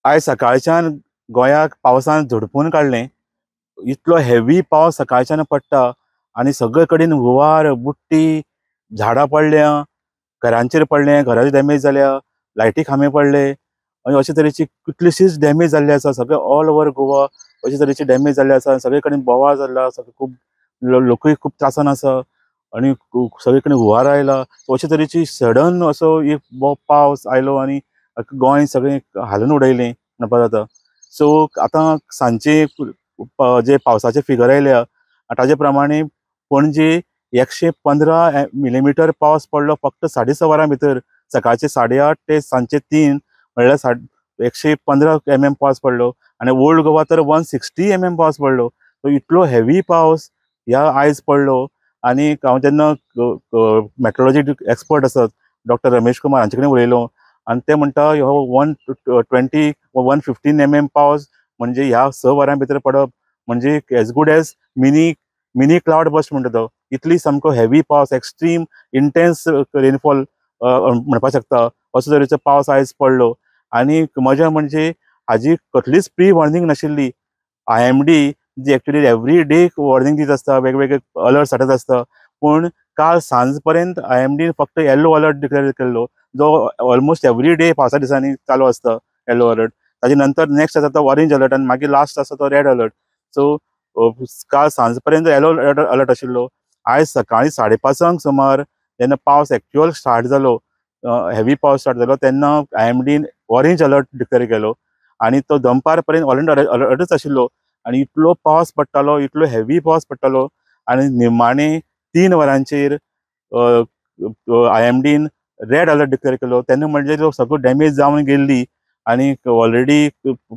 आयज सकाळच्यान गोंयाक पावसान झोडपून काडलें. इतलो हेवी पावस सकाळच्यान पडटा आनी सगळे कडेन हुंवार बुट्टी, झाडां पडल्या, घरांचेर पडलें, घरां डॅमेज जाल्या, लायटी खांबे पडले आनी अशे तरेची कितलीशीच डॅमेज जाल्ली आसा. सगळे ऑल ओवर गोवा अशे तरेची डॅमेज जाल्ली आसा. सगळे कडेन बोवाळ जाल्लो आसा. खूब लोकूय खूब त्रासान आसा आनी सगळे कडेन हुंवार आयला. अशे तरेची सडन असो एक पावस आयलो आनी गोंय सगळें हालोवन उडयलें म्हणपाक जाता. सो आतां सांजचे जे पावसाचे फिगर आयल्या ताजे प्रमाणे पणजे 115 मिलीमीटर पावस पडलो फक्त 6.5 वरां भितर. सकाळचे 8:30 ते सांजचे 3 म्हणल्यार 115 पावस पडलो आनी ओल्ड गोवा तर 160 पावस पडलो. सो इतलो हेवी पावस ह्या आयज पडलो. आनी हांव जेन्ना मेट्रोलॉजी एक्सपर्ट आसात डॉक्टर रमेश कुमार हांचे कडेन उलयलो आनी ते म्हणटा हो 120 वा 115 पावस म्हणजे ह्या 6 वरां भितर पडप म्हणजे as good as mini cloudburst म्हणटा तो. इतली सामको हेवी पावस, एक्स्ट्रीम इंटेन्स रेनफॉल म्हणपाक शकता असो तरेचो पावस आयज पडलो. आनी मजा म्हणजे हाजी कसलीच प्री वॉर्निंग नाशिल्ली. IMD जी एक्चुअली एवरी डे वॉर्निंग दीत आसता, वेगवेगळे अलर्ट धाडत आसता, पूण काल सांज पर्यंत IMD फक्त येल्लो अलर्ट डिक्लेअर केल्लो, जो ऑलमोस्ट एवरी डे पावसा दिसांनी चालू आसता येल्लो अलर्ट. ताजे नंतर नेक्स्ट आसा तो ऑरेंज अलर्ट आनी मागीर लास्ट आसा तो रेड अलर्ट. सो काल सांज पर्यंत येलो अलर्ट आशिल्लो. आयज सकाळीं 5:30 सुमार जेन्ना पावस एक्चुअल स्टार्ट जालो, हेवी पावस स्टार्ट जालो, तेन्ना IMD ऑरेंज अलर्ट डिक्लेअर केलो आनी तो दनपार पर्यंत ऑरेंज अलर्टच आशिल्लो. आनी इतलो पावस पडटालो, इतलो हेवी पावस पडटालो आनी निमाणे 3 वरांचेर IMDन रेड अलर्ट डिक्लेअर केलो. तेन्ना म्हणजे जो सगळो डॅमेज जावन गेल्ली आनी ऑलरेडी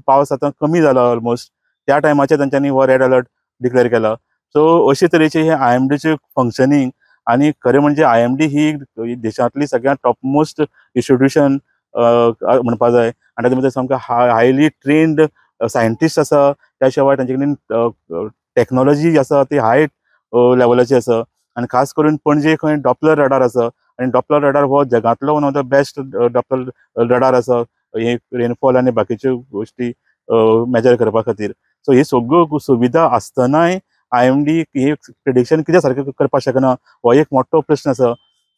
पावस आतां कमी जाला ऑलमोस्ट, त्या टायमाचेर तांच्यांनी हो रेड अलर्ट डिक्लेअर केला. सो अशे तरेचे हे IMDचे फंक्शनींग. आनी खरें म्हणजे IMD ही देशांतली सगळ्यांत टॉपमोस्ट इन्स्टिट्यूशन म्हणपाक जाय आनी ताचे भितर सामको हायली ट्रेन्ड सायंटिस्ट आसा. त्या शिवाय तांचे कडेन टॅक्नॉलॉजी आसा ती हाय लेवलाची आसा. आनी खास करून पणजे खंय डॉपलर रडार आसा आनी डॉपलर रडार हो जगांतलो one of the best Doppler radar आसा हे रेनफॉल आनी बाकीच्यो गोश्टी मेजर करपा खातीर. सो ही सगळ्यो सुविधा आसतनाय IMD हे प्रिडिक्शन कित्याक सारकें करपाक शकना हो एक मोठो प्रश्न आसा.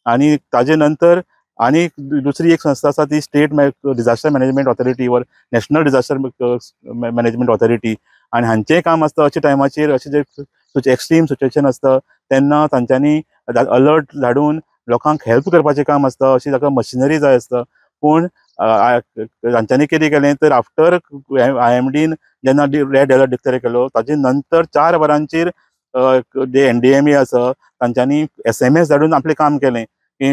आनी ताजे नंतर आनी दुसरी एक संस्था आसा ती स्टेट डिजास्टर मॅनेजमेंट ऑथॉरिटी वर नॅशनल डिजास्टर मॅनेजमेंट ऑथॉरिटी. आनी हांचेंय काम आसता अशा टायमाचेर अशें जे एक्स्ट्रीम सिच्युएशन आसता तेन्ना तांच्यांनी अलर्ट धाडून लोकांक हेल्प करपाचें काम आसता. अशी ताका मशिनरी जाय आसता. पूण तांच्यांनी कितें केलें तर आफ्टर IMDन जेन्ना रेड अलर्ट डिक्लेअर केलो ताजे नंतर 4 वरांचेर जे NDMA आसा तांच्यांनी SMS धाडून आपलें काम केलें की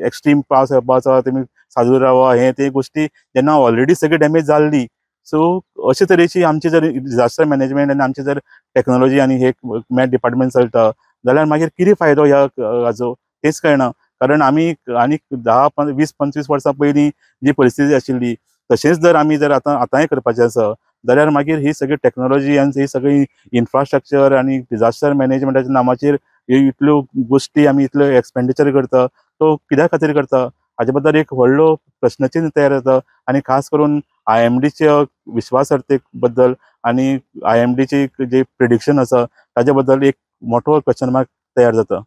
एक्स्ट्रीम पावस येवपाचो, तुमी सादूर रावा, हे ते गोश्टी जेन्ना ऑलरेडी सगळी डॅमेज जाल्ली. सो अशे तरेची आमची जर डिजास्टर मॅनेजमेंट आनी आमची जर टॅक्नॉलॉजी आनी हे मॅट डिपार्टमेंट चलता जाल्यार मागीर कितें फायदो ह्या हाचो तेच कळना. कारण आमी आनीक 10-20-25 वर्सां पयलीं जी परिस्थिती आशिल्ली तशेंच जर आमी जर आतांय करपाचें आसा जाल्यार मागीर ही सगळी टॅक्नॉलॉजी आनी ही सगळी इन्फ्रास्ट्रक्चर आनी डिजास्टर मॅनेजमेंटाच्या नांवाचेर इतल्यो गोश्टी आमी इतलो एक्सपेंडिचर करता तो कित्या खातीर करता हाचे बद्दल एक व्हडलो प्रश्नचिन्ह तयार जाता. आनी खास करून IMDच्या विश्वासार्हते बद्दल आनी IMDचे जे प्रिडिक्शन आसा ताजे बद्दल एक मोठो क्वेश्चन मार्क तयार जाता.